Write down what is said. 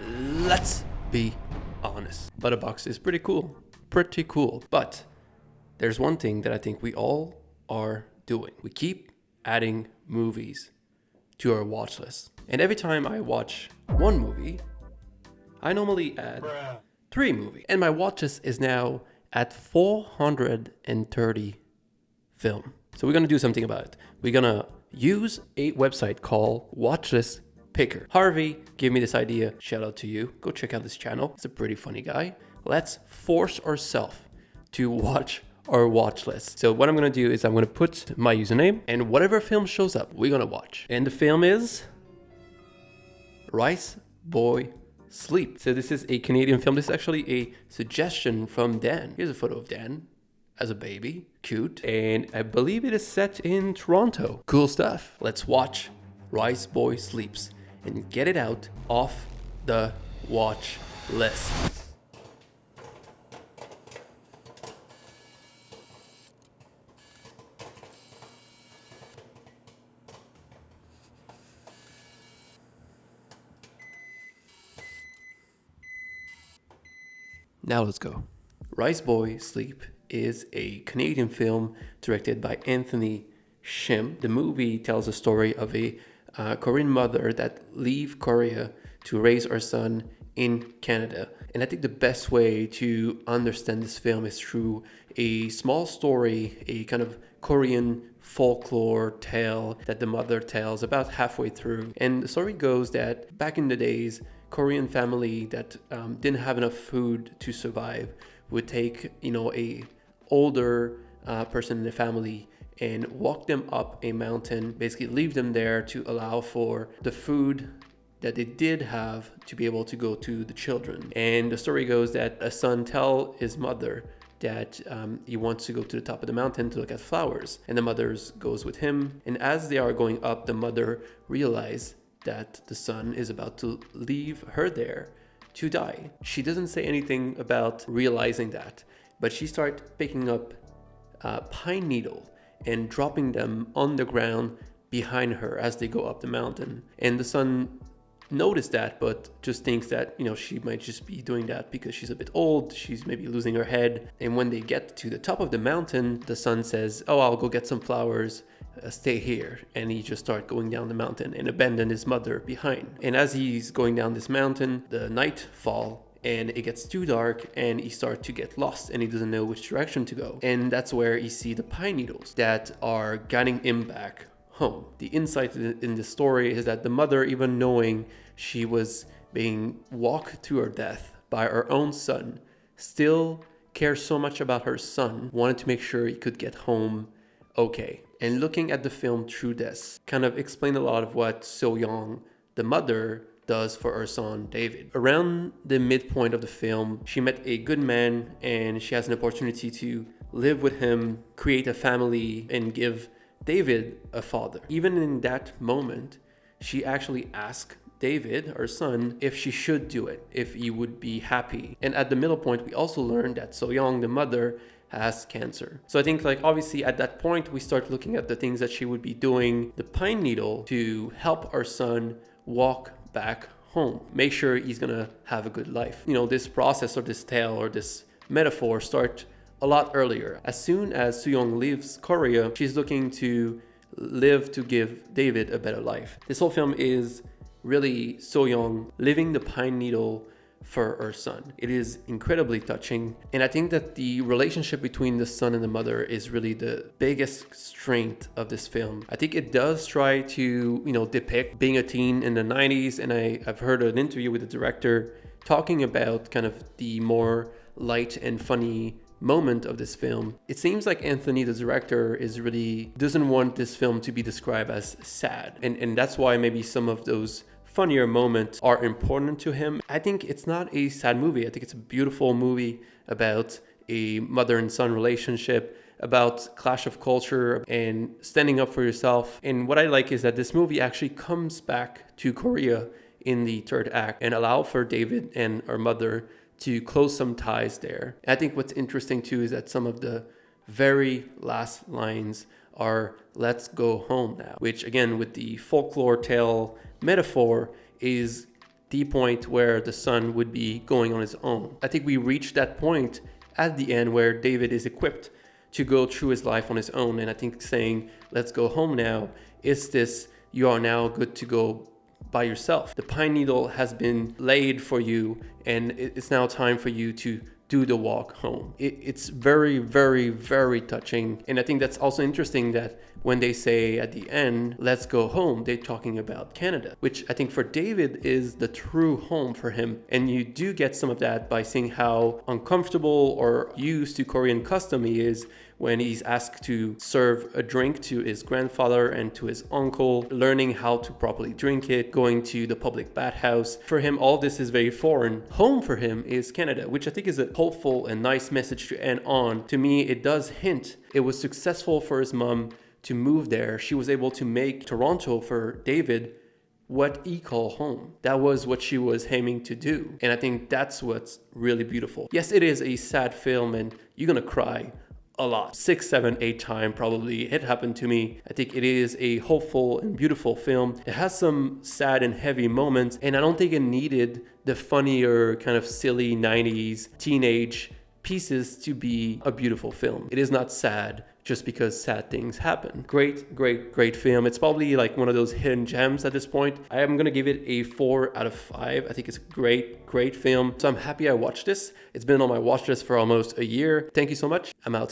Let's be honest. Letterboxd is pretty cool. Pretty cool. But there's one thing that I think we all are doing. We keep adding movies to our watch list. And every time I watch one movie, I normally add 3 movies. And my watch list is now at 430 film. So we're gonna do something about it. We're gonna use a website called Watchlist Picker. Harvey gave me this idea. Shout out to you. Go check out this channel. He's a pretty funny guy. Let's force ourselves to watch our watch list. So what I'm gonna do is I'm gonna put my username and whatever film shows up, we're gonna watch. And the film is Riceboy Sleeps. So this is a Canadian film. This is actually a suggestion from Dan. Here's a photo of Dan as a baby. Cute. And I believe it is set in Toronto. Cool stuff. Let's watch Riceboy Sleeps and get it out off the watch list. Now let's go. Riceboy Sleep is a Canadian film directed by Anthony Shim. The movie tells a story of a Korean mother that leave Korea to raise her son in Canada. And I think the best way to understand this film is through a small story, a kind of Korean folklore tale that the mother tells about halfway through. And the story goes that back in the days, Korean family that didn't have enough food to survive would take, a older person in the family and walk them up a mountain, basically leave them there to allow for the food that they did have to be able to go to the children. And the story goes that a son tell his mother that he wants to go to the top of the mountain to look at flowers, and the mother goes with him. And as they are going up, the mother realizes that the son is about to leave her there to die. She doesn't say anything about realizing that, but she starts picking up pine needle and dropping them on the ground behind her as they go up the mountain. And the son noticed that, but just thinks that, she might just be doing that because she's a bit old, she's maybe losing her head. And when they get to the top of the mountain, the son says, "Oh, I'll go get some flowers, stay here." And he just starts going down the mountain and abandon his mother behind. And as he's going down this mountain, the night fall and it gets too dark and he starts to get lost and he doesn't know which direction to go. And that's where you see the pine needles that are guiding him back home. The insight in the story is that the mother, even knowing she was being walked to her death by her own son, still cares so much about her son, wanted to make sure he could get home okay. And looking at the film through this kind of explained a lot of what So Young, the mother, does for her son David. Around the midpoint of the film, she met a good man and she has an opportunity to live with him, create a family, and give David a father. Even in that moment, she actually asked David, her son, if she should do it, if he would be happy. And at the middle point, we also learned that So Young, the mother, has cancer. So I think obviously at that point, we start looking at the things that she would be doing, the pine needle, to help our son walk back home, make sure he's gonna have a good life. This process or this tale or this metaphor start a lot earlier. As soon as Soo-young leaves Korea, she's looking to live to give David a better life. This whole film is really So-young living the pine needle for her son. It is incredibly touching. And I think that the relationship between the son and the mother is really the biggest strength of this film. I think it does try to, depict being a teen in the 90s. And I've heard an interview with the director talking about kind of the more light and funny moment of this film. It seems like Anthony, the director, doesn't want this film to be described as sad. And that's why maybe some of those funnier moments are important to him. I think it's not a sad movie. I think it's a beautiful movie about a mother and son relationship, about clash of culture and standing up for yourself. And what I like is that this movie actually comes back to Korea in the third act and allow for David and our mother to close some ties there. I think what's interesting too is that some of the very last lines are "let's go home now," which again with the folklore tale metaphor is the point where the son would be going on his own. I think we reached that point at the end where David is equipped to go through his life on his own. And I think saying, let's go home now, is this, you are now good to go by yourself. The pine needle has been laid for you, and it's now time for you to do the walk home. It's very, very, very touching. And I think that's also interesting that when they say at the end, let's go home, they're talking about Canada, which I think for David is the true home for him. And you do get some of that by seeing how uncomfortable or used to Korean custom he is when he's asked to serve a drink to his grandfather and to his uncle, learning how to properly drink it, going to the public bathhouse. For him, all this is very foreign. Home for him is Canada, which I think is a hopeful and nice message to end on. To me, it does hint it was successful for his mom to move there. She was able to make Toronto for David what he called home. That was what she was aiming to do. And I think that's what's really beautiful. Yes, it is a sad film and you're gonna cry a lot. 6, 7, 8 times probably. It happened to me. I think it is a hopeful and beautiful film. It has some sad and heavy moments, and I don't think it needed the funnier kind of silly 90s teenage pieces to be a beautiful film. It is not sad just because sad things happen. Great, great, great film. It's probably like one of those hidden gems at this point. I am gonna give it a 4 out of 5. I think it's a great, great film. So I'm happy I watched this. It's been on my watch list for almost a year. Thank you so much. I'm out.